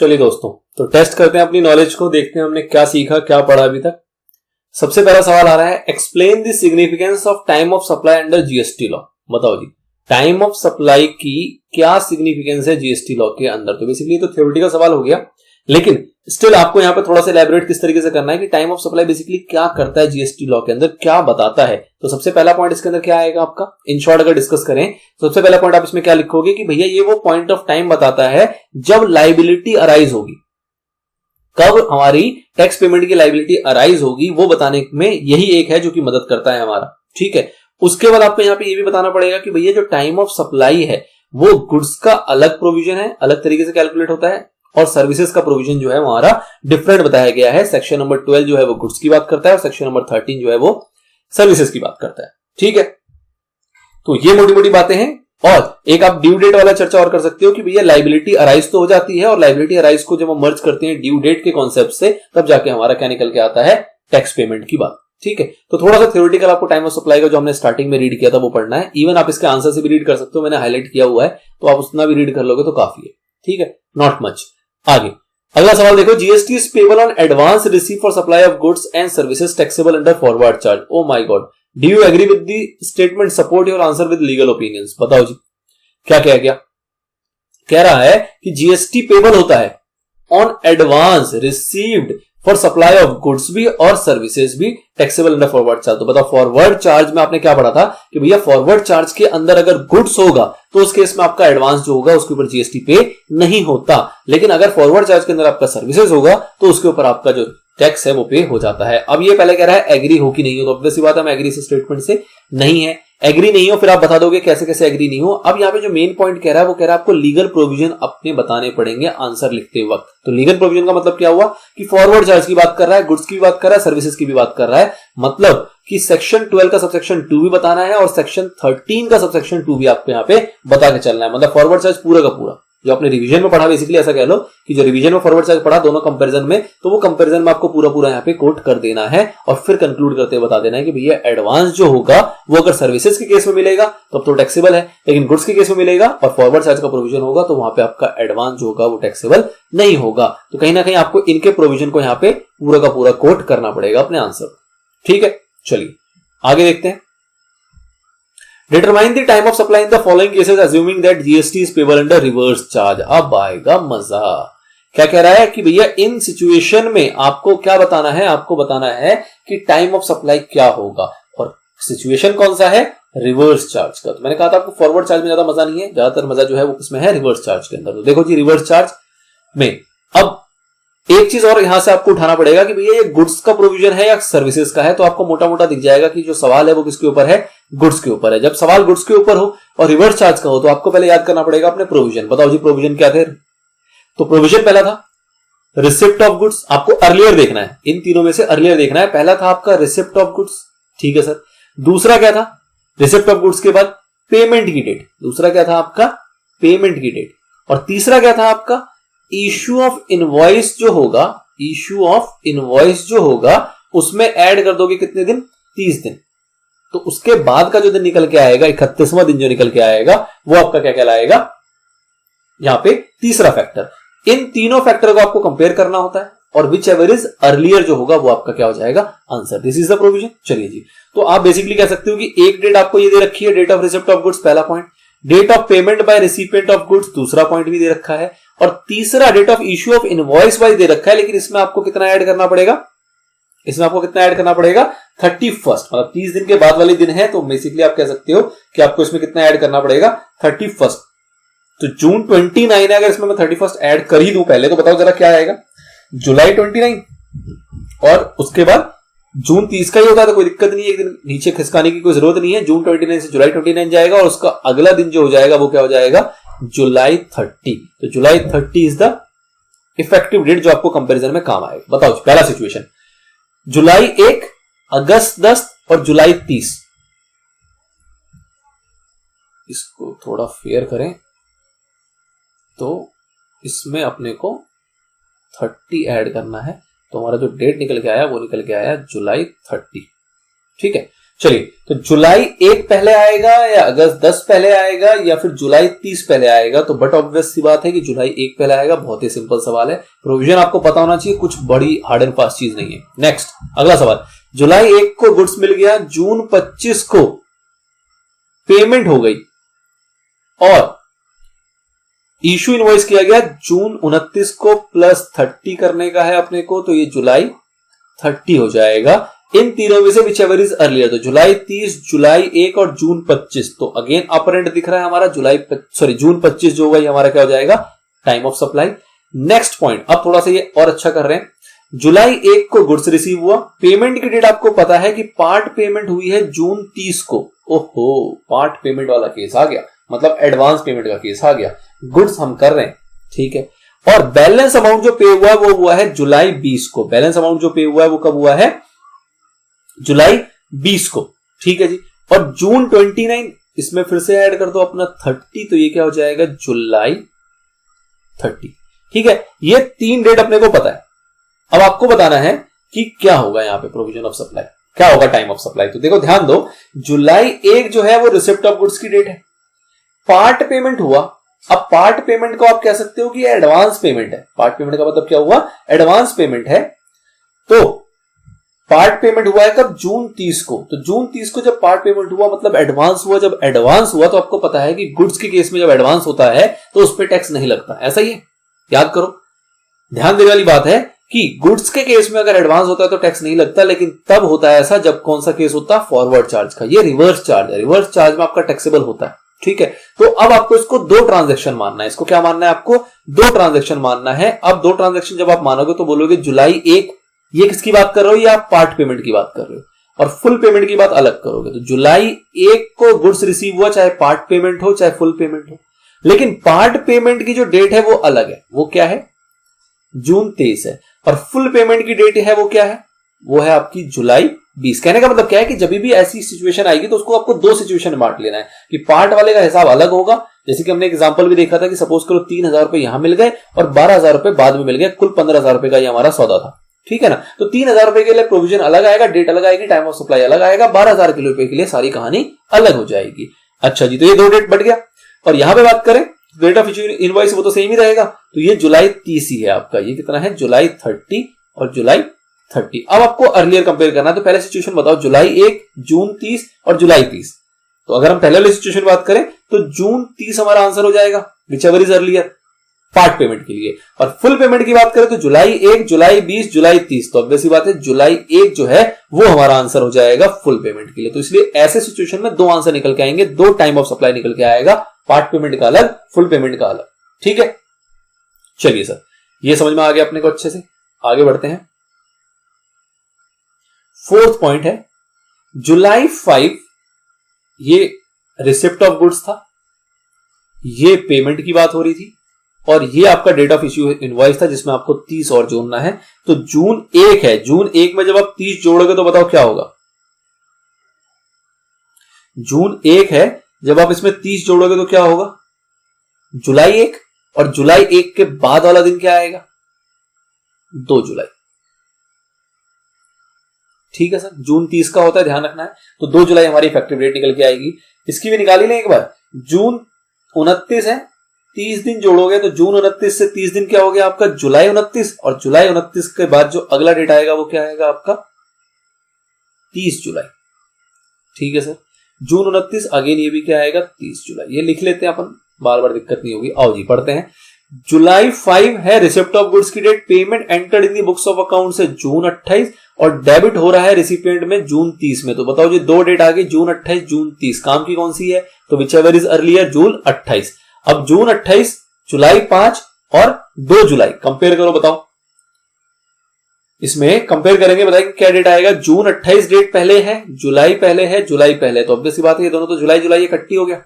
चलिए दोस्तों, तो टेस्ट करते हैं अपनी नॉलेज को, देखते हैं हमने क्या सीखा, क्या पढ़ा अभी तक। सबसे पहला सवाल आ रहा है, explain the significance of time of supply under GST law. बताओ जी, टाइम ऑफ सप्लाई की क्या सिग्निफिकेंस है जीएसटी लॉ के अंदर। तो बेसिकली तो थ्योरेटिकल सवाल हो गया, लेकिन स्टिल आपको यहां पे थोड़ा सा इलैबोरेट किस तरीके से करना है कि टाइम ऑफ सप्लाई बेसिकली क्या करता है, जीएसटी लॉ के अंदर क्या बताता है। तो सबसे पहला पॉइंट इसके अंदर क्या आएगा आपका, इन शॉर्ट अगर डिस्कस करें तो सबसे पहला पॉइंट आप इसमें क्या लिखोगे कि भैया ये वो पॉइंट ऑफ टाइम बताता है जब लायबिलिटी अराइज होगी, कब हमारी टैक्स पेमेंट की लायबिलिटी अराइज होगी, वो बताने में यही एक है जो कि मदद करता है हमारा। ठीक है, उसके बाद आपको यहां पे ये भी बताना पड़ेगा कि भैया जो टाइम ऑफ सप्लाई है वो गुड्स का अलग प्रोविजन है, अलग तरीके से कैलकुलेट होता है, और सर्विसेज का प्रोविजन जो है हमारा डिफरेंट बताया गया है। सेक्शन नंबर 12 जो है वो गुड्स की बात करता है और सेक्शन नंबर 13 जो है वो सर्विसेज की बात करता है। ठीक है, तो ये मोटी मोटी बातें हैं। और एक आप ड्यू डेट वाला चर्चा और कर सकते हो कि भैया लायबिलिटी अराइज तो हो जाती है, और लायबिलिटी अराइज को जब हम मर्ज करते हैं ड्यू डेट के कॉन्सेप्ट से, तब जाके हमारा क्या निकल के आता है, टैक्स पेमेंट की बात। ठीक है, तो थोड़ा सा थ्योरेटिकल आपको टाइम ऑफ सप्लाई का जो हमने स्टार्टिंग में रीड किया था वो पढ़ना है। इवन आप इसके आंसर से भी रीड कर सकते हो, मैंने हाईलाइट किया हुआ है, तो आप उतना भी रीड कर लोगे तो काफी है। ठीक है, नॉट मच। आगे अगला सवाल देखो, GST is payable on advance receive for supply of goods and services taxable under forward charge. Oh my god, do you agree with the statement, support your answer with legal opinions. बताओ जी, क्या कह गया, कह रहा है कि GST payable होता है on advance received for supply of goods भी और सर्विसेज भी टैक्सेबल अंडर फॉरवर्ड चार्ज। तो बताओ, फॉरवर्ड चार्ज में आपने क्या पढ़ा था कि भैया फॉरवर्ड चार्ज के अंदर अगर गुड्स होगा तो उस केस में आपका एडवांस जो होगा उसके ऊपर जीएसटी पे नहीं होता, लेकिन अगर फॉरवर्ड चार्ज के अंदर आपका सर्विसेज होगा तो उसके ऊपर आपका जो टैक्स है वो पे हो जाता है। अब ये पहले कह रहा है एग्री हो कि नहीं हो, तो ऑब्वियस सी बात है हम एग्री से स्टेटमेंट से नहीं है। एग्री नहीं हो फिर आप बता दोगे कैसे कैसे एग्री नहीं हो। अब यहाँ पे जो मेन पॉइंट कह रहा है वो कह रहा है आपको लीगल प्रोविजन अपने बताने पड़ेंगे आंसर लिखते वक्त। तो लीगल प्रोविजन का मतलब क्या हुआ कि फॉरवर्ड चार्ज की बात कर रहा है, गुड्स की बात कर रहा है, सर्विसेज की भी बात कर रहा है, मतलब कि सेक्शन 12 का सबसेक्शन 2 भी बताना है और सेक्शन 13 का सबसेक्शन 2 भी आपको यहाँ पे बता के चलना है। मतलब फॉरवर्ड चार्ज पूरा का पूरा जो आपने रिवीजन में पढ़ा, बेसिकली ऐसा कह लो कि जो रिवीजन में फॉरवर्ड चार्ज पढ़ा दोनों कंपैरिजन में, तो वो कंपैरिजन में आपको पूरा पूरा यहाँ पे कोट कर देना है और फिर कंक्लूड करते हुए बता देना है कि भैया एडवांस जो होगा वो अगर सर्विसेज के केस में मिलेगा तब तो टैक्सेबल है, लेकिन गुड्स के केस में मिलेगा और फॉरवर्ड चार्ज का प्रोविजन होगा तो वहां पे आपका एडवांस जो होगा वो टैक्सेबल नहीं होगा। तो कहीं ना कहीं आपको इनके प्रोविजन को यहाँ पे पूरा का पूरा कोट करना पड़ेगा अपने आंसर। ठीक है, चलिए आगे देखते हैं। Determine the time of supply in the following cases assuming that GST is payable under reverse charge। अब आएगा मजा। क्या कह रहा है कि भैया इन सिचुएशन में आपको क्या बताना है, आपको बताना है कि टाइम ऑफ सप्लाई क्या होगा, और सिचुएशन कौन सा है, रिवर्स चार्ज का। तो मैंने कहा था आपको फॉरवर्ड चार्ज में ज्यादा मजा नहीं है, ज्यादातर मजा जो है वो किसमें है, रिवर्स चार्ज के अंदर। तो देखो जी, रिवर्स चार्ज में अब एक चीज और यहां से आपको उठाना पड़ेगा कि भैया ये गुड्स का प्रोविजन है या सर्विसेज का है। तो आपको मोटा मोटा दिख जाएगा कि जो सवाल है वो किसके ऊपर है, गुड्स के ऊपर है। जब सवाल गुड्स के ऊपर हो और रिवर्स चार्ज का हो तो आपको पहले याद करना पड़ेगा अपने प्रोविजन। बताओ जी प्रोविजन क्या थे। तो प्रोविजन पहला था रिसिप्ट ऑफ गुड्स, आपको अर्लियर देखना है, इन तीनों में से अर्लियर देखना है। पहला था आपका रिसिप्ट ऑफ गुड्स, ठीक है सर। दूसरा क्या था, रिसिप्ट ऑफ गुड्स के बाद पेमेंट की डेट, दूसरा क्या था आपका, पेमेंट की डेट, और तीसरा क्या था आपका, इश्यू ऑफ इनवॉइस जो होगा, इश्यू ऑफ इनवॉइस जो होगा उसमें ऐड कर दोगे कितने दिन, 30 दिन। तो उसके बाद का जो दिन निकल के आएगा, 31वां दिन जो निकल के आएगा, वो आपका क्या कहलाएगा, यहां पे तीसरा फैक्टर। इन तीनों फैक्टर को आपको कंपेयर करना होता है और विच एवर इज अर्लियर जो होगा वो आपका क्या हो जाएगा, answer. This is the provision. चलिए जी, तो आप बेसिकली कह सकते हो कि एक डेट आपको ये दे रखी है, date of receipt of goods, पहला point. Date of payment by recipient of goods, दूसरा पॉइंट भी दे रखा है, और तीसरा date of issue of invoice wise दे रखा है। लेकिन इसमें आपको कितना ऐड करना पड़ेगा, इसमें आपको कितना ऐड करना पड़ेगा, 31st, मतलब 30 दिन के बाद वाले दिन है। तो बेसिकली आप कह सकते हो कि आपको इसमें कितना ऐड करना पड़ेगा, 31st। तो जून 29 है, अगर इसमें मैं 31st ऐड कर ही दूं पहले, तो बताओ जरा क्या आएगा, जुलाई 29, और उसके बाद जून 30 का ही होता है तो कोई दिक्कत नहीं है, एक दिन नीचे खिसकाने की कोई जरूरत नहीं है। जून 29 से जुलाई 29 जाएगा और उसका अगला दिन जो हो जाएगा वो क्या हो जाएगा, जुलाई 30। तो जुलाई 30 इज द इफेक्टिव डेट जो आपको कंपैरिजन में काम आएगा। बताओ पहला सिचुएशन, जुलाई 1, अगस्त 10 और जुलाई 30। इसको थोड़ा फेयर करें तो इसमें अपने को 30 ऐड करना है, तो हमारा जो डेट निकल के आया वो निकल के आया जुलाई 30। ठीक है, चलिए, तो जुलाई 1 पहले आएगा या अगस्त 10 पहले आएगा या फिर जुलाई 30 पहले आएगा? तो बट ऑब्वियस सी बात है कि जुलाई 1 पहले आएगा। बहुत ही सिंपल सवाल है, प्रोविजन आपको पता होना चाहिए, कुछ बड़ी हार्ड एंड फास्ट चीज नहीं है। नेक्स्ट अगला सवाल, जुलाई 1 को गुड्स मिल गया, जून 25 को पेमेंट हो गई और इशू इनवॉइस किया गया जून 29 को प्लस 30 करने का है अपने को, तो ये जुलाई 30 हो जाएगा। इन तीनों में से विच एवर इज अर्लियर, तो जुलाई 30, जुलाई 1 और जून 25, तो अगेन अपर एंड दिख रहा है हमारा जून 25 जो होगा ये हमारा क्या हो जाएगा, time of supply. Next point, अब थोड़ा सा ये और अच्छा कर रहे हैं। जुलाई 1 को गुड्स रिसीव हुआ, पेमेंट की डेट आपको पता है कि पार्ट पेमेंट हुई है जून 30 को। ओहो, पार्ट पेमेंट वाला केस आ गया, मतलब एडवांस पेमेंट का केस आ गया। गुड्स हम कर रहे हैं, ठीक है, और बैलेंस अमाउंट जो पे हुआ है वो हुआ है जुलाई 20 को। बैलेंस अमाउंट जो पे हुआ है वो कब हुआ है, जुलाई 20 को, ठीक है जी। और जून 29, इसमें फिर से ऐड कर दो अपना 30, तो ये क्या हो जाएगा, जुलाई 30, ठीक है। ये 3 डेट अपने को पता है। अब आपको बताना है कि क्या होगा यहां पे प्रोविजन ऑफ सप्लाई, क्या होगा टाइम ऑफ सप्लाई। तो देखो ध्यान दो, जुलाई 1 जो है वो रिसिप्ट ऑफ गुड्स की डेट है, पार्ट पेमेंट हुआ। अब पार्ट पेमेंट को आप कह सकते हो कि एडवांस पेमेंट है। पार्ट पेमेंट का मतलब क्या हुआ, एडवांस पेमेंट है। तो पार्ट पेमेंट हुआ है कब, जून 30 को। तो जून 30 को जब पार्ट पेमेंट हुआ मतलब एडवांस हुआ। जब एडवांस हुआ तो आपको पता है कि गुड्स के केस में जब एडवांस होता है तो उस पर टैक्स नहीं लगता, ऐसा ही है, याद करो। ध्यान देने वाली बात है कि गुड्स के केस में अगर एडवांस होता है तो टैक्स नहीं लगता, लेकिन तब होता है ऐसा जब कौन सा केस होता है, फॉरवर्ड चार्ज का। ये रिवर्स चार्ज है, रिवर्स चार्ज में आपका टैक्सेबल होता है, ठीक है। तो अब आपको इसको 2 ट्रांजैक्शन मानना है। इसको क्या मानना है, आपको 2 ट्रांजैक्शन मानना है। अब 2 ट्रांजैक्शन जब आप मानोगे तो बोलोगे जुलाई 1, ये किसकी बात कर रहे हो, ये आप पार्ट पेमेंट की बात कर रहे हो, और फुल पेमेंट की बात अलग करोगे। तो जुलाई 1 को गुड्स रिसीव हुआ, चाहे पार्ट पेमेंट हो चाहे फुल पेमेंट हो, लेकिन पार्ट पेमेंट की जो डेट है वो अलग है। वो क्या है, जून 23 है, और फुल पेमेंट की डेट है वो क्या है, वो है आपकी जुलाई 20। कहने का मतलब क्या है कि जब भी ऐसी सिचुएशन आएगी तो उसको आपको 2 सिचुएशन में बांट लेना है कि पार्ट वाले का हिसाब अलग होगा। जैसे कि हमने एग्जांपल भी देखा था कि सपोज करो 3,000 रुपए यहां मिल गए और 12,000 रुपए बाद में मिल गए, कुल 15,000 रुपए का ये हमारा सौदा था, ठीक है ना। तो 3,000 रुपए के लिए प्रोविजन अलग आएगा, डेट अलग आएगी, टाइम ऑफ सप्लाई अलग आएगा। 12,000 रुपए के लिए सारी कहानी अलग हो जाएगी। अच्छा जी, तो ये 2 डेट बढ़ गया। और यहां पे बात करें डेट ऑफ इनवॉइस, वो तो सेम ही रहेगा। तो ये जुलाई 30 ही है आपका, ये कितना है, जुलाई 30 और जुलाई 30। अब आपको अर्लियर कंपेयर करना है, तो पहले सिचुएशन बताओ, जुलाई 1, जून 30 और जुलाई 30। तो अगर हम पहले वाली सिचुएशन बात करें तो जून 30 हमारा आंसर हो जाएगा, which ever is earlier, part payment के लिए। और फुल पेमेंट की बात करें तो जुलाई 1, जुलाई 20, जुलाई 30। तो ऑब्वियस सी बात है जुलाई 1 जो है वो हमारा आंसर हो जाएगा फुल पेमेंट के लिए। तो इसलिए ऐसे सिचुएशन में 2 आंसर निकल के आएंगे, 2 टाइम ऑफ सप्लाई निकल के आएगा, पार्ट पेमेंट का अलग, फुल पेमेंट का अलग, ठीक है। चलिए सर, ये समझ में आ गया अपने को अच्छे से, आगे बढ़ते हैं। 4th पॉइंट है, जुलाई 5 ये रिसिप्ट ऑफ गुड्स था, ये पेमेंट की बात हो रही थी, और ये आपका डेट ऑफ इश्यू इनवॉइस था जिसमें आपको 30 और जोड़ना है। तो जून 1 है, जून 1 में जब आप 30 जोड़ोगे तो बताओ क्या होगा, जून 1 है, जब आप इसमें 30 जोड़ोगे तो क्या होगा, जुलाई 1। और जुलाई 1 के बाद वाला दिन क्या आएगा, 2 जुलाई, ठीक है सर। जून 30 का होता है, ध्यान रखना है। तो 2 जुलाई हमारी इफेक्टिव डेट निकल के आएगी। इसकी भी निकाली लें एक बार, जून 29 है, 30 दिन जोड़ोगे तो जून 29 से 30 दिन क्या हो गया आपका, जुलाई 29। और जुलाई 29 के बाद जो अगला डेट आएगा वो क्या आएगा आपका, 30 जुलाई, ठीक है सर। जून 29 अगेन ये भी क्या आएगा, 30 जुलाई। ये लिख लेते हैं अपन, बार बार दिक्कत नहीं होगी। आओ जी पढ़ते हैं। जुलाई 5 है रिसिप्ट ऑफ गुड्स की date, payment entered in the books of account से जून 28, और डेबिट हो रहा है रिसिपिएंट में जून 30 में। तो बताओ जी 2 डेट आ गई, जून 28, जून 30। काम की कौन सी है, तो विच एवर इज अर्लियर, जून 28। अब जून 28, जुलाई 5 और 2 जुलाई कंपेयर करो, बताओ इसमें कंपेयर करेंगे, बताएंगे क्या डेट आएगा। जून 28 डेट पहले है, जुलाई पहले है, जुलाई पहले, तो ऑब्वियस सी बात है ये दोनों तो जुलाई जुलाई इकट्ठी हो गया,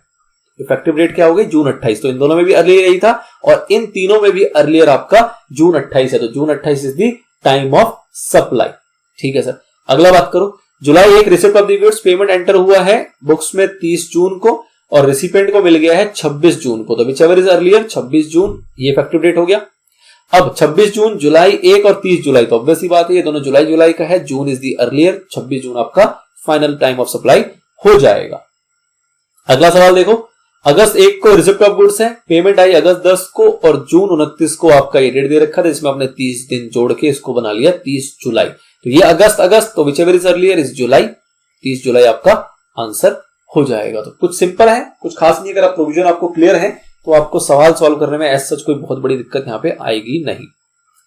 इफेक्टिव डेट क्या हो गई, जून 28। तो इन दोनों में भी अर्लियर यही था, और इन तीनों में भी अर्लियर आपका जून 28 है। तो जून 28 is the time of supply, ठीक है सर। अगला बात करो, जुलाई 1 receipt of the goods, payment enter हुआ है बुक्स में 30 जून को, और रिसिपिएंट को मिल गया है 26 जून को। तो विच एवर इज अर्लियर, 26 जून, ये इफेक्टिव डेट हो गया। अब 26 जून, जुलाई 1 और 30 जुलाई, तो ऑब्वियस ही बात है ये दोनों जुलाई जुलाई का है, जून इज द अर्लियर, 26 जून आपका फाइनल टाइम ऑफ सप्लाई हो जाएगा। अगला सवाल देखो, अगस्त 1 को रिसिप्ट ऑफ गुड्स है, पेमेंट आई अगस्त 10 को और जून 29 को आपका ये डेट दे रखा था, इसमें आपने 30 दिन जोड़ के इसको बना लिया 30 जुलाई। तो ये अगस्त तो whichever is earlier is July, 30 जुलाई आपका आंसर हो जाएगा। तो कुछ सिंपल है, कुछ खास नहीं। अगर आप प्रोविजन आपको क्लियर है तो आपको सवाल सॉल्व करने में एज सच कोई बहुत बड़ी दिक्कत यहां पे आएगी नहीं।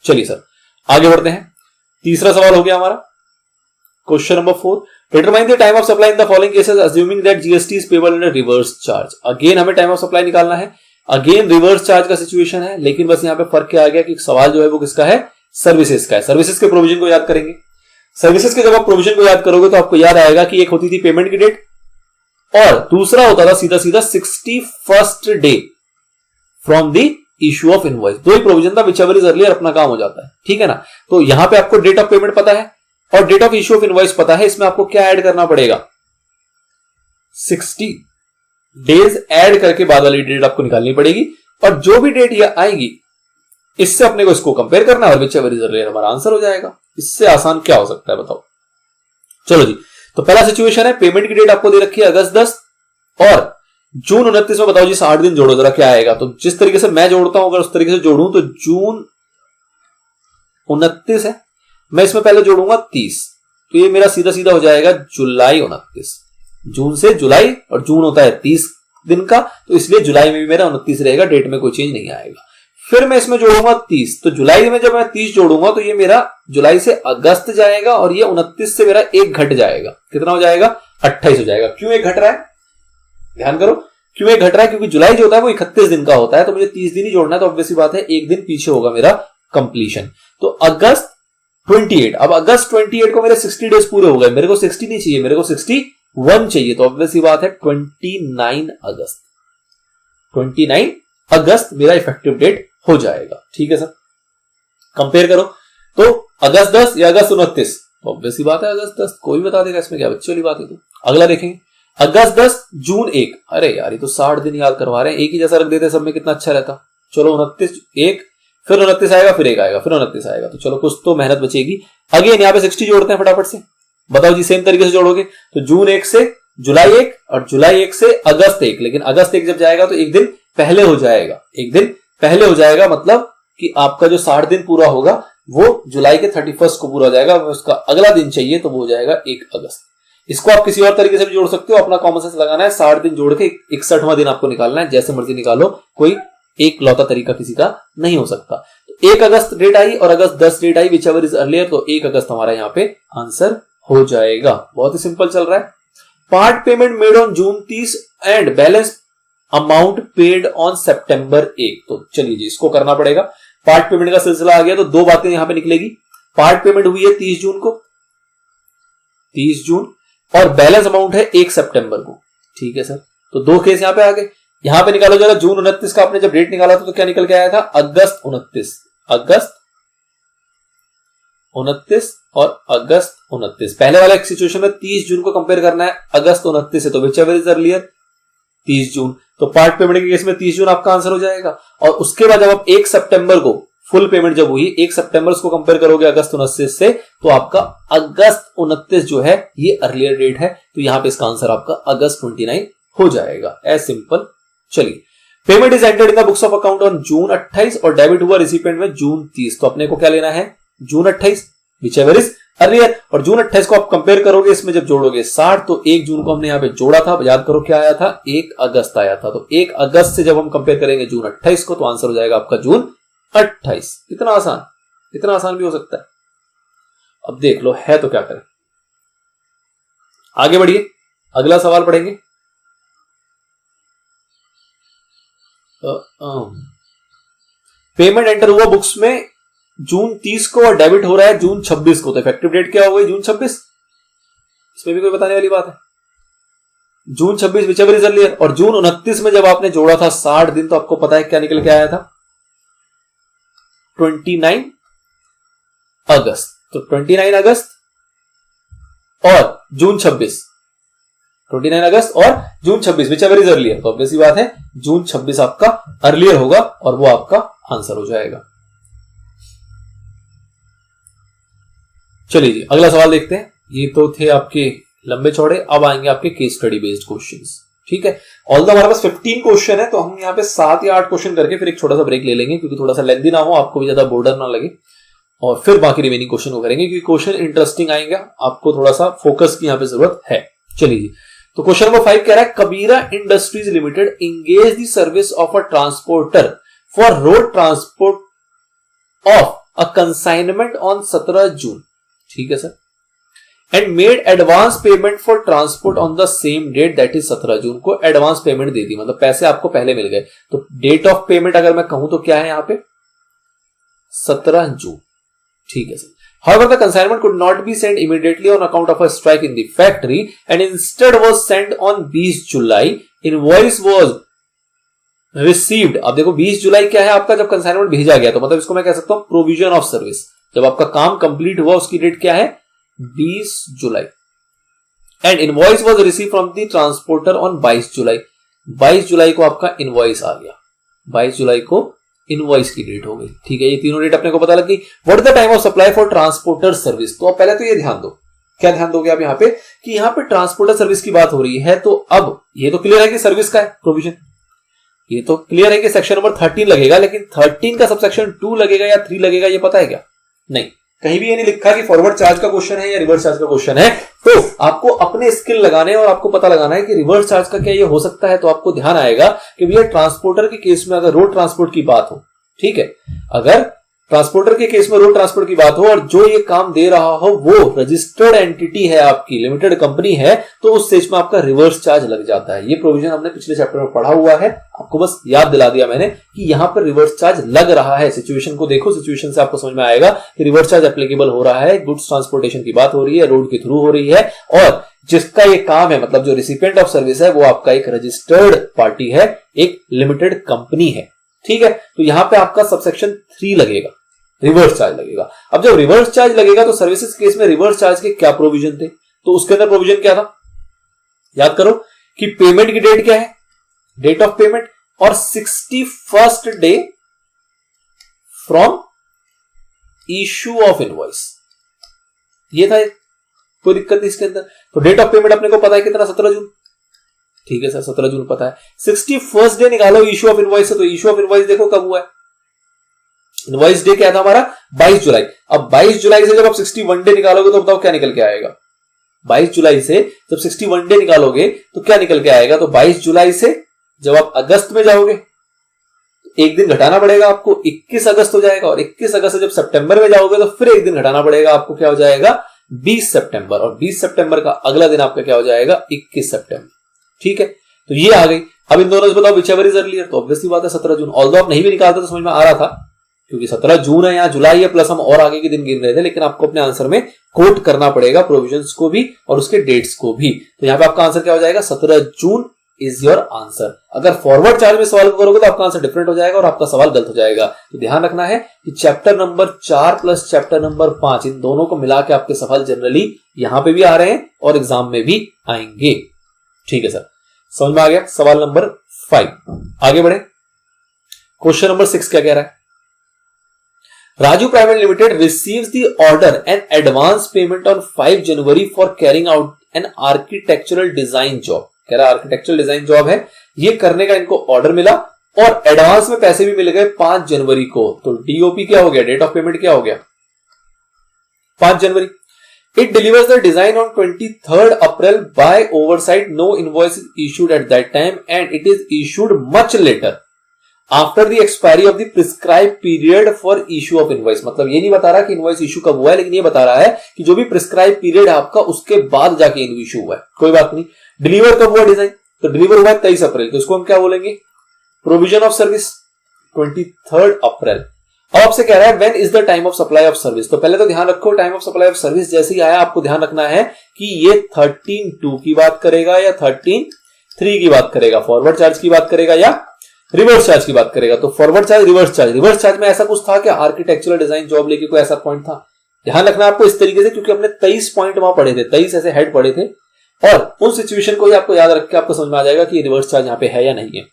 चलिए सर आगे बढ़ते हैं। तीसरा सवाल हो गया हमारा, question number 4, determine the time of supply in the following cases assuming that GST is payable in reverse charge. Again हमें टाइम ऑफ सप्लाई निकालना है, अगेन रिवर्स चार्ज का सिचुएशन है, लेकिन बस यहां पे फर्क क्या आ गया कि सवाल जो है वो किसका है, सर्विसेज का है। सर्विसेज के प्रोविजन को याद करेंगे। सर्विसेज के जब आप प्रोविजन को याद करोगे तो आपको याद आएगा कि एक होती थी पेमेंट की डेट और दूसरा होता था सीधा सीधा 61st day from the issue of invoice. दो ही प्रोविजन था, विच एवर इज अर्लियर अपना काम हो जाता है, ठीक है ना। तो यहां पे आपको डेट ऑफ पेमेंट पता है और date of issue of invoice पता है, इसमें आपको क्या ऐड करना पड़ेगा, 60 डेज ऐड करके बाद वाली डेट आपको निकालनी पड़ेगी और जो भी डेट ये आएगी इससे अपने को इसको कंपेयर करना है और विच एवर इज अर्लियर हमारा आंसर हो जाएगा। इससे आसान क्या हो सकता है बताओ। चलो जी, तो पहला सिचुएशन है, पेमेंट की डेट आपको दे रखी है अगस्त 10 और जून 29 में बताओ जी 60 दिन जोड़ो जरा क्या आएगा। तो जिस तरीके से मैं जोड़ता हूं अगर उस तरीके से जोड़ूं तो जून 29 है, मैं इसमें पहले जोड़ूंगा 30, तो ये मेरा सीधा सीधा हो जाएगा जुलाई 29। जून से जुलाई और जून होता है 30 दिन का, तो इसलिए जुलाई में भी मेरा 29 रहेगा, डेट में कोई चेंज नहीं आएगा। फिर मैं इसमें जोड़ूंगा 30, तो जुलाई में जब मैं 30 जोड़ूंगा तो ये मेरा जुलाई से अगस्त जाएगा और ये 29 से मेरा एक घट जाएगा, कितना हो जाएगा 28 हो जाएगा। क्यों एक घट रहा है, ध्यान करो क्यों एक घट रहा है, क्योंकि जुलाई जो होता है वो 31 दिन का होता है, तो मुझे 30 दिन ही जोड़ना है, तो ऑब्वियस बात है एक दिन पीछे होगा मेरा कंप्लीशन। तो अगस्त 28, अब अगस्त 28 को मेरे 60 डेज पूरे हो गए, मेरे को 60 नहीं चाहिए, मेरे को 61 चाहिए, तो ऑब्वियस बात है 29 अगस्त, 29 अगस्त मेरा इफेक्टिव डेट हो जाएगा। ठीक है सर, कंपेयर करो तो अगस्त 10 या अगस्त 29, तो ऑब्वियस बात है अगस्त 10, कोई बता देगा, इसमें क्या बच्चे वाली बात है। तो अगला देखेंगे, अगस्त 10 जून 1, अरे यार ये तो 60 दिन याद करवा रहे हैं, एक ही जैसा रख देते सब में कितना अच्छा रहता। चलो 29 1, फिर 29 आएगा, फिर एक आएगा, फिर 29 आएगा, तो चलो कुछ तो मेहनत बचेगी। अगेन यहाँ पे 60 जोड़ते हैं फटाफट से, बताओ जी सेम तरीके से जोड़ोगे तो जून 1 से जुलाई 1 और जुलाई 1 से अगस्त 1, लेकिन अगस्त 1 जब जाएगा तो एक दिन पहले हो जाएगा, एक दिन पहले हो जाएगा, मतलब कि आपका जो 60 दिन पूरा होगा वो जुलाई के 31 को पूरा हो जाएगा, उसका अगला दिन चाहिए तो वो हो जाएगा 1 अगस्त। इसको आप किसी और तरीके से भी जोड़ सकते हो, अपना कॉमन सेंस लगाना है, 60 दिन जोड़ के 61वां दिन आपको निकालना है, जैसे मर्जी निकालो, कोई एक लौता तरीका किसी का नहीं हो सकता। 1 अगस्त डेट आई और अगस्त 10 डेट आई, विच एवर इज अर्लियर, तो 1 अगस्त हमारा यहाँ पे आंसर हो जाएगा। बहुत ही सिंपल चल रहा है। Part payment made on June 30 and balance amount paid on सितंबर 1, तो चलिए जी इसको करना पड़ेगा। पार्ट पेमेंट का सिलसिला आ गया तो दो बातें यहां पे निकलेगी। पार्ट पेमेंट हुई है 30 जून को, 30 जून, और बैलेंस अमाउंट है 1 सितंबर को। ठीक है सर, तो दो केस यहां पे आ गए। यहां पे निकालो जरा, जून 29 का आपने जब डेट निकाला था तो क्या निकल के आया था, अगस्त 29, अगस्त 29 और अगस्त 29। पहले वाले सिचुएशन में 30 जून को कंपेयर करना है अगस्त 29 से, तो विच एवर इज अर्लियर 30 जून, तो पार्ट पेमेंट के केस में 30 जून आपका आंसर हो जाएगा। और उसके बाद जब आप 1 सितंबर को फुल पेमेंट जब हुई, 1 सितंबर को कंपेयर करोगे अगस्त 29 से, तो आपका अगस्त 29 जो है ये अर्लियर डेट है, तो यहां पे इसका आंसर आपका अगस्त 29 हो जाएगा, एज सिंपल। चलिए, payment is entered in the books of account on June 28 और डेबिट हुआ रिसिपिएंट में जून 30, तो अपने को क्या लेना है, जून 28, विच एवर इज अर्लियर। और जून 28 को आप कंपेयर करोगे, इसमें जब जोड़ोगे 60, तो 1 जून को हमने यहां पे जोड़ा था, याद करो क्या आया था, 1 अगस्त आया था, तो 1 अगस्त से जब हम कंपेयर करेंगे जून 28 को, तो आंसर हो जाएगा आपका जून 28। इतना आसान, इतना आसान भी हो सकता है। अब देख लो है तो क्या करें, आगे बढ़िए, अगला सवाल पढ़ेंगे। पेमेंट एंटर हुआ बुक्स में जून 30 को और डेबिट हो रहा है जून 26 को, तो इफेक्टिव डेट क्या हो गई, जून 26। इसमें भी कोई बताने वाली बात है, जून 26 विच एवर इज अर्लियर। और जून 29 में जब आपने जोड़ा था 60 दिन, तो आपको पता है क्या निकल के आया था, 29 अगस्त, तो 29 अगस्त और जून 26, 29 अगस्त और जून 26 विच एवर इज अर्लियर, तो ऑब्वियस बात है जून 26 आपका अर्लियर होगा और वो आपका आंसर हो जाएगा। चलिए जी अगला सवाल देखते हैं। ये तो थे आपके लंबे चौड़े। अब आएंगे आपके केस स्टडी बेस्ड क्वेश्चंस, ठीक है। ऑल्दो हमारे पास 15 क्वेश्चन है, तो हम यहाँ पे 7 या 8 क्वेश्चन करके फिर एक छोटा सा ब्रेक ले लेंगे, क्योंकि थोड़ा सा लेंथी ना हो, आपको भी ज्यादा बोर्डर ना लगे, और फिर बाकी रिमेनिंग क्वेश्चन को करेंगे, क्योंकि क्वेश्चन इंटरेस्टिंग आएंगे, आपको थोड़ा सा फोकस की यहाँ पे जरूरत है। चलिए, तो क्वेश्चन नंबर 5 कह रहा है Kabira industries limited engage the service of a transporter for road transport of a consignment on 17 June, ठीक है sir, and made advance payment for transport on the same date, that is 17 June को advance payment दे दी, मतलब पैसे आपको पहले मिल गए। तो date of payment अगर मैं कहूं तो क्या है यहाँ पे 17 जून, ठीक है sir. However, the consignment could not be sent immediately on account of a strike in the factory and instead was sent on 20 July. Invoice was received. अब देखो 20 जुलाई क्या है आपका, जब कंसाइनमेंट भेजा गया, तो मतलब इसको मैं कह सकता हूं प्रोविजन ऑफ सर्विस। जब आपका काम कंप्लीट हुआ उसकी डेट क्या है 20 जुलाई। And invoice was receive from the transporter on 22 July. 22 जुलाई को आपका इनवॉइस आ गया, 22 जुलाई को इनवॉइस की डेट हो गई, ठीक है। ये तीनों डेट अपने को पता लग गई। What is the time of supply for transporter service, तो पहले तो ये ध्यान दो, क्या ध्यान दोगे आप यहाँ पे कि यहाँ पे ट्रांसपोर्टर सर्विस की बात हो रही है, तो अब ये तो क्लियर है कि सर्विस का है प्रोविजन, ये तो क्लियर है कि सेक्शन नंबर 13 लगेगा, लेकिन 13 का सब सेक्शन 2 लगेगा या 3 लगेगा, ये पता है क्या? नहीं, कहीं भी ये नहीं लिखा कि फॉरवर्ड चार्ज का क्वेश्चन है या रिवर्स चार्ज का क्वेश्चन है। तो आपको अपने स्किल लगाने और आपको पता लगाना है कि रिवर्स चार्ज का क्या ये हो सकता है। तो आपको ध्यान आएगा कि भैया ट्रांसपोर्टर के केस में अगर रोड ट्रांसपोर्ट की बात हो, ठीक है, अगर ट्रांसपोर्टर के केस में रोड ट्रांसपोर्ट की बात हो और जो ये काम दे रहा हो वो रजिस्टर्ड एंटिटी है, आपकी लिमिटेड कंपनी है, तो उस स्टेज में आपका रिवर्स चार्ज लग जाता है। ये प्रोविजन हमने पिछले चैप्टर में पढ़ा हुआ है, आपको बस याद दिला दिया मैंने कि यहां पर रिवर्स चार्ज लग रहा है। सिचुएशन को देखो, सिचुएशन से आपको समझ में आएगा कि रिवर्स चार्ज एप्लीकेबल हो रहा है, गुड्स ट्रांसपोर्टेशन की बात हो रही है, रोड के थ्रू हो रही है, और जिसका ये काम है, मतलब जो रिसिपिएंट ऑफ सर्विस है, वो आपका एक रजिस्टर्ड पार्टी है, एक लिमिटेड कंपनी है, ठीक है। तो यहां पे आपका सबसेक्शन 3 लगेगा, रिवर्स चार्ज लगेगा। अब जब रिवर्स चार्ज लगेगा तो सर्विसेज केस में रिवर्स चार्ज के क्या प्रोविजन थे, तो उसके अंदर प्रोविजन क्या था, याद करो कि पेमेंट की डेट क्या है, डेट ऑफ पेमेंट, और 61st day from issue of invoice, ये था। कोई दिक्कत नहीं इसके अंदर। तो डेट ऑफ पेमेंट अपने को पता है कितना, 17 जून, ठीक है सर, 17 जून पता है। 61st डे निकालो इश्यू ऑफ इनवॉइस से, तो इश्यू ऑफ इनवॉइस देखो कब हुआ है, इनवॉइस डे क्या था हमारा 22 जुलाई। अब 22 जुलाई से जब आप 61 डे निकालोगे तो बताओ क्या निकल के आएगा। 22 जुलाई से जब 61 डे निकालोगे तो क्या निकल के आएगा, तो 22 जुलाई से जब आप अगस्त में जाओगे तो एक दिन घटाना पड़ेगा आपको, 21 अगस्त हो जाएगा, और 21 अगस्त से जब सितंबर में जाओगे तो फिर एक दिन घटाना पड़ेगा आपको, क्या हो जाएगा 20 सितंबर, और 20 सितंबर का अगला दिन आपका क्या हो जाएगा 21 सितंबर, ठीक है। तो ये आ गई। अब इन दोनों से बताओ विच एवर इज अर्लियर, तो ऑब्वियसली बात है 17 जून। ऑल्दो आप नहीं भी निकालते तो समझ में आ रहा था, क्योंकि 17 जून है, यहाँ जुलाई है, प्लस हम और आगे के दिन गिन रहे थे, लेकिन आपको अपने आंसर में कोट करना पड़ेगा प्रोविजंस को भी और उसके डेट्स को भी। तो यहाँ पे आपका आंसर क्या हो जाएगा 17 जून इज योर आंसर। अगर फॉरवर्ड चार्ज में सवाल करोगे तो आपका आंसर डिफरेंट हो जाएगा और आपका सवाल गलत हो जाएगा। तो ध्यान रखना है कि chapter number 4 plus chapter number 5, इन दोनों को मिला के आपके सवाल जनरली यहां पे भी आ रहे हैं और एग्जाम में भी आएंगे, ठीक है सर, समझ में आ गया। सवाल नंबर 5, आगे बढ़े। क्वेश्चन नंबर 6 क्या कह रहा है, Raju Private Limited receives the order and advance payment on 5 January for carrying out an architectural design job। कह रहा है आर्किटेक्चरल डिजाइन जॉब है, ये करने का इनको ऑर्डर मिला और एडवांस में पैसे भी मिल गए 5 जनवरी को। तो डीओपी क्या हो गया, डेट ऑफ पेमेंट क्या हो गया 5 जनवरी। It delivers the design on 23rd April by oversight, no invoice is issued at that time and it is issued much later after the expiry of the prescribe period for issue of invoice. मतलब ये नहीं बता रहा कि invoice issue कब हुआ है, लेकिन ये बता रहा है कि जो भी प्रिस्क्राइब पीरियड है आपका उसके बाद जाके इश्यू हुआ है। कोई बात नहीं। डिलीवर कब हुआ डिजाइन, तो डिलीवर हुआ 23 अप्रैल, तो इसको हम क्या बोलेंगे प्रोविजन ऑफ सर्विस 23rd अप्रैल। अब आपसे कह रहा है when is the time of supply of service. तो पहले तो ध्यान रखो time of supply of service जैसे ही आया आपको ध्यान रखना है कि ये 13/2 की बात करेगा या 13/3 की बात करेगा, फॉरवर्ड चार्ज की बात करेगा या रिवर्स चार्ज की बात करेगा। तो forward charge reverse charge, reverse charge में ऐसा कुछ था कि आर्किटेक्चरल डिजाइन जॉब लेके कोई ऐसा पॉइंट था, ध्यान रखना आपको इस तरीके से, क्योंकि हमने 23 पॉइंट वहां पढ़े थे, 23 ऐसे हेड पढ़े थे और उन सिचुएशन को ही आपको याद रख के आपको समझ में आ जाएगा कि रिवर्स चार्ज यहाँ पे है या नहीं है।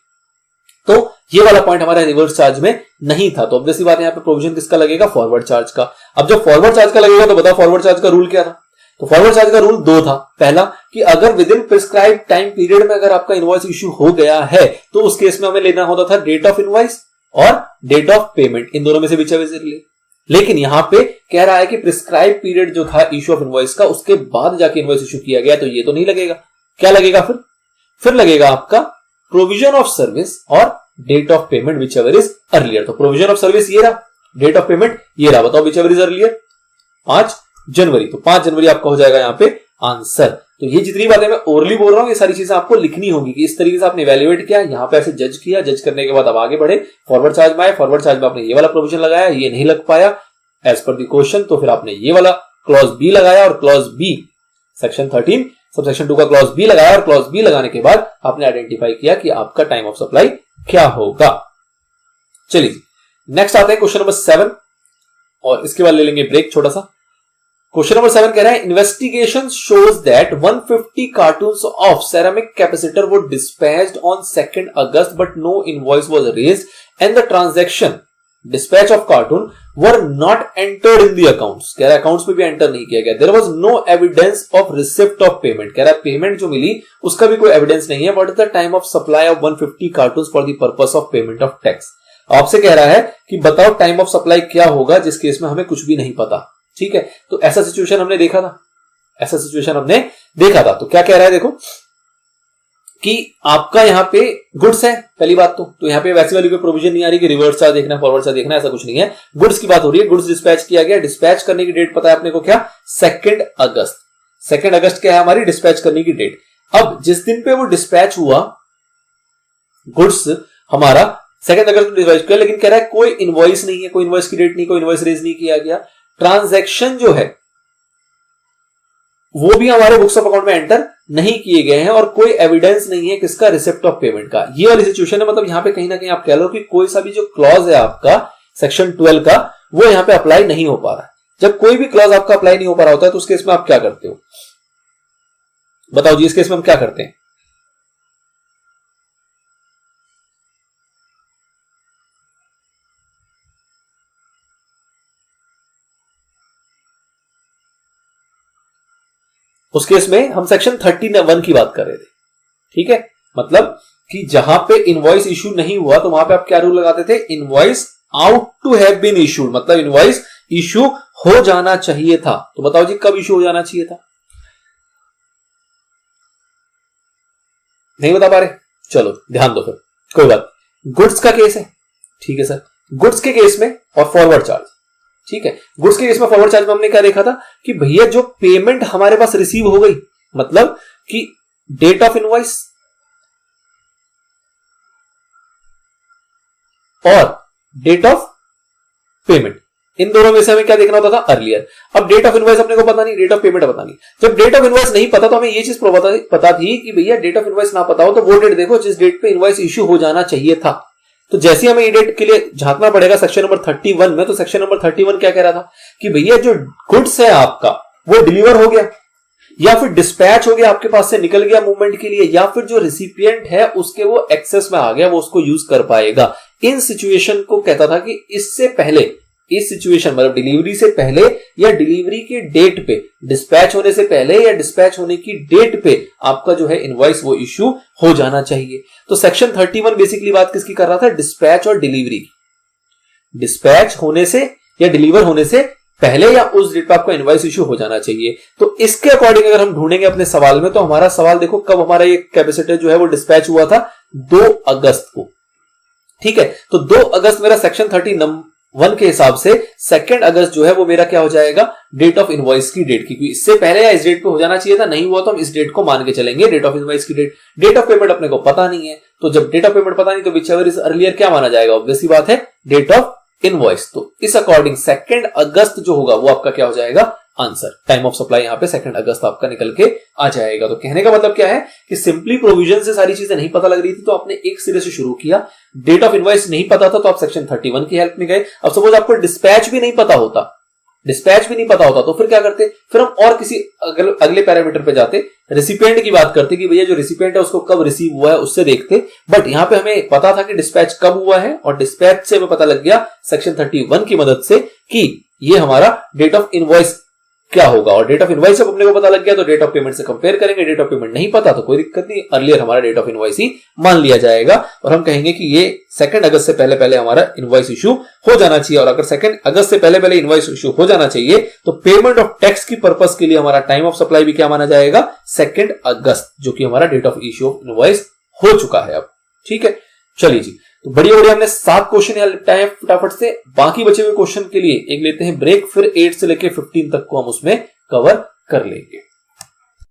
तो ये वाला पॉइंट हमारा रिवर्स चार्ज में नहीं था, तो ऑब्वियसली बात यहाँ पे प्रोविजन किसका लगेगा फॉरवर्ड चार्ज का। अब जब फॉरवर्ड चार्ज का लगेगा तो बताओ फॉरवर्ड चार्ज का रूल क्या था, तो फॉरवर्ड चार्ज का रूल दो था। पहला कि अगर with in prescribe time period में अगर आपका इनवॉइस इश्यू हो गया है तो उस केस में हमें लेना होता था डेट ऑफ इनवॉइस और डेट ऑफ पेमेंट, इन दोनों में से whichever is ले। लेकिन यहां पे कह रहा है कि प्रिस्क्राइब पीरियड जो था इश्यू ऑफ इनवॉइस का, उसके बाद जाके इनवॉइस इश्यू किया गया, तो ये तो नहीं लगेगा। क्या लगेगा फिर लगेगा आपका प्रोविजन ऑफ सर्विस और date of payment whichever is earlier. तो प्रोविजन ऑफ सर्विस ये रहा, डेट ऑफ पेमेंट ये रहा, बताओ whichever is अर्लियर। 5 जनवरी, तो 5 जनवरी आपका हो जाएगा यहां पे आंसर। तो ये जितनी बातें मैं ओरली बोल रहा हूं ये सारी चीजें आपको लिखनी होगी कि इस तरीके से आपने इवैल्यूएट किया, यहां पे ऐसे जज किया, जज करने के बाद अब आगे बढ़े, फॉरवर्ड चार्ज में आए, फॉरवर्ड चार्ज में आपने ये वाला प्रोविजन लगाया, ये नहीं लग पाया एज पर द क्वेश्चन, तो फिर आपने ये वाला क्लॉज बी लगाया और क्लॉज बी सेक्शन 13 सबसेक्शन 2 का क्लॉज बी लगाया और क्लॉज बी लगाने के बाद आपने आइडेंटिफाई किया कि आपका टाइम ऑफ सप्लाई क्या होगा। चलिए नेक्स्ट आते हैं क्वेश्चन नंबर 7 और इसके बाद ले लेंगे ब्रेक छोटा सा। क्वेश्चन नंबर 7 कह रहा है investigation shows that 150 cartons of ceramic capacitor were dispatched on 2 August but no invoice was raised and the transaction dispatch of carton were not entered in the accounts. कह रहा है accounts में भी enter नहीं किया गया। There was no evidence of receipt of payment. कह रहा है पेमेंट जो मिली उसका भी कोई एविडेंस नहीं है। What is the time of supply of 150 cartoons for the purpose of payment of tax. आपसे कह रहा है कि बताओ टाइम ऑफ सप्लाई क्या होगा जिस केस में हमें कुछ भी नहीं पता। ठीक है, तो ऐसा सिचुएशन हमने देखा था, ऐसा सिचुएशन हमने देखा था। तो क्या कह रहा है देखो कि आपका यहां पे गुड्स है पहली बात, तो यहां पे वैसी वाली कोई प्रोविजन नहीं आ रही कि रिवर्स चार्ज देखना फॉरवर्ड चार्ज देखना, ऐसा कुछ नहीं है। गुड्स की बात हो रही है, गुड्स डिस्पैच किया गया। डिस्पैच करने की डेट पता है अपने को क्या, 2 अगस्त। 2 अगस्त क्या है हमारी डिस्पैच करने की डेट। अब जिस दिन पे वो डिस्पैच हुआ गुड्स हमारा 2 अगस्त को डिस्पैच किया, लेकिन कह रहा है कोई इनवॉइस नहीं है, कोई इनवॉइस की डेट नहीं, कोई इनवॉइस रेज नहीं किया गया। ट्रांजैक्शन जो है वो भी हमारे बुक्स ऑफ अकाउंट में एंटर नहीं किए गए हैं और कोई एविडेंस नहीं है किसका, रिसिप्ट ऑफ पेमेंट का। ये वाली सिचुएशन है। मतलब यहां पे कहीं ना कहीं आप कह लो कि कोई सा भी जो क्लॉज है आपका सेक्शन 12 का वो यहां पे अप्लाई नहीं हो पा रहा है। जब कोई भी क्लॉज आपका अप्लाई नहीं हो पा रहा होता है तो उस केस में आप क्या करते हो, बताओ जी, इस केस में हम क्या करते हैं। उस केस में हम सेक्शन 31 की बात कर रहे थे। ठीक है, मतलब कि जहां पे इनवॉइस इशू नहीं हुआ तो वहां पे आप क्या रूल लगाते थे, invoice ought to have been issued, मतलब इनवॉइस इशू हो जाना चाहिए था। तो बताओ जी कब इशू हो जाना चाहिए था, नहीं बता पा रहे, चलो ध्यान दो फिर, कोई बात। गुड्स का केस है, ठीक है सर, गुड्स के केस में और फॉरवर्ड चार्ज। ठीक है, गुड्स के केस में फॉरवर्ड चार्ज में हमने क्या देखा था कि भैया जो पेमेंट हमारे पास रिसीव हो गई, मतलब कि डेट ऑफ इनवॉइस और डेट ऑफ पेमेंट, इन दोनों में से हमें क्या देखना होता था, अर्लियर। अब डेट ऑफ इनवॉइस अपने को पता नहीं, डेट ऑफ पेमेंट पता नहीं। जब डेट ऑफ इनवॉइस नहीं पता तो हमें ये चीज पता थी कि भैया डेट ऑफ इनवॉइस ना पता हो तो वो डेट देखो जिस डेट पे इनवॉइस इश्यू हो जाना चाहिए था। तो जैसे हमें ये डेट के लिए झांकना पड़ेगा सेक्शन नंबर 31 में, तो सेक्शन नंबर 31 क्या कह रहा था कि भैया जो गुड्स है आपका वो डिलीवर हो गया या फिर डिस्पैच हो गया, आपके पास से निकल गया मूवमेंट के लिए, या फिर जो रिसिपिएंट है उसके वो एक्सेस में आ गया, वो उसको यूज कर पाएगा। इन सिचुएशन को कहता था कि इससे पहले, इस सिचुएशन मतलब डिलीवरी से पहले या डिलीवरी के डेट पे, डिस्पैच होने से पहले या डिस्पैच होने की डेट पे आपका जो है इनवॉइस वो इश्यू हो जाना चाहिए। तो सेक्शन 31 बेसिकली बात किसकी कर रहा था, डिस्पैच और डिलीवरी की। डिस्पैच होने से या डिलीवर होने से पहले या उस डेट पे आपका इनवॉइस इश्यू हो जाना चाहिए। तो इसके अकॉर्डिंग अगर हम ढूंढेंगे अपने सवाल में, तो हमारा सवाल देखो कब हमारा ये कैपेसिटर जो है वो डिस्पैच हुआ था, 2 अगस्त को। ठीक है, तो 2 अगस्त मेरा सेक्शन 31 के हिसाब से 2 अगस्त जो है वो मेरा क्या हो जाएगा, डेट ऑफ इनवॉइस की डेट, क्योंकि इससे पहले या इस डेट पे हो जाना चाहिए था, नहीं हुआ तो हम इस डेट को मान के चलेंगे, डेट ऑफ इनवॉइस की डेट। डेट ऑफ पेमेंट अपने को पता नहीं है, तो जब डेट ऑफ पेमेंट पता नहीं तो व्हिचएवर इज अर्लियर क्या माना जाएगा, ऑब्वियसली बात है डेट ऑफ इनवॉइस। तो इस अकॉर्डिंग 2 अगस्त जो होगा वो आपका क्या हो जाएगा, आंसर। टाइम ऑफ सप्लाई यहां पे 2 अगस्त आपका निकल के आ जाएगा। तो कहने का मतलब क्या है कि सिंपली प्रोविजन से सारी चीजें नहीं पता लग रही थी तो आपने एक सिरे से शुरू किया। डेट ऑफ इनवॉइस नहीं पता था तो आप सेक्शन 31 की हेल्प में गए। अब सपोज आपको डिस्पैच भी नहीं पता होता, डिस्पैच भी नहीं पता होता तो फिर क्या करते, फिर हम और किसी अगले पैरामीटर पे जाते, रेसिपिएंट की बात करते कि भैया जो रेसिपिएंट है उसको कब रिसीव हुआ है उससे देखते। बट यहां पे हमें पता था कि डिस्पैच कब हुआ है और डिस्पैच से हमें पता लग गया सेक्शन 31 की मदद से कि ये हमारा डेट ऑफ इनवॉइस क्या होगा। और डेट ऑफ इनवॉइस जब अपने को पता लग गया तो डेट ऑफ पेमेंट से कंपेयर करेंगे, डेट ऑफ पेमेंट नहीं पता तो कोई दिक्कत नहीं, अर्लियर हमारा डेट ऑफ इनवॉइस ही मान लिया जाएगा और हम कहेंगे कि ये 2 अगस्त से पहले पहले हमारा इनवॉइस इशू हो जाना चाहिए। और अगर 2 अगस्त से पहले पहले इनवॉइस इशू हो जाना चाहिए तो पेमेंट ऑफ टैक्स की पर्पस के लिए हमारा टाइम ऑफ सप्लाई भी क्या माना जाएगा, 2 अगस्त, जो कि हमारा date of issue of invoice हो चुका है अब। ठीक है, चलिए जी, तो बढ़िया बढ़िया हमने 7 क्वेश्चन यहाँ निपटाए हैं फटाफट से। बाकी बचे हुए क्वेश्चन के लिए एक लेते हैं ब्रेक, फिर 8 से लेके 15 तक को हम उसमें कवर कर लेंगे।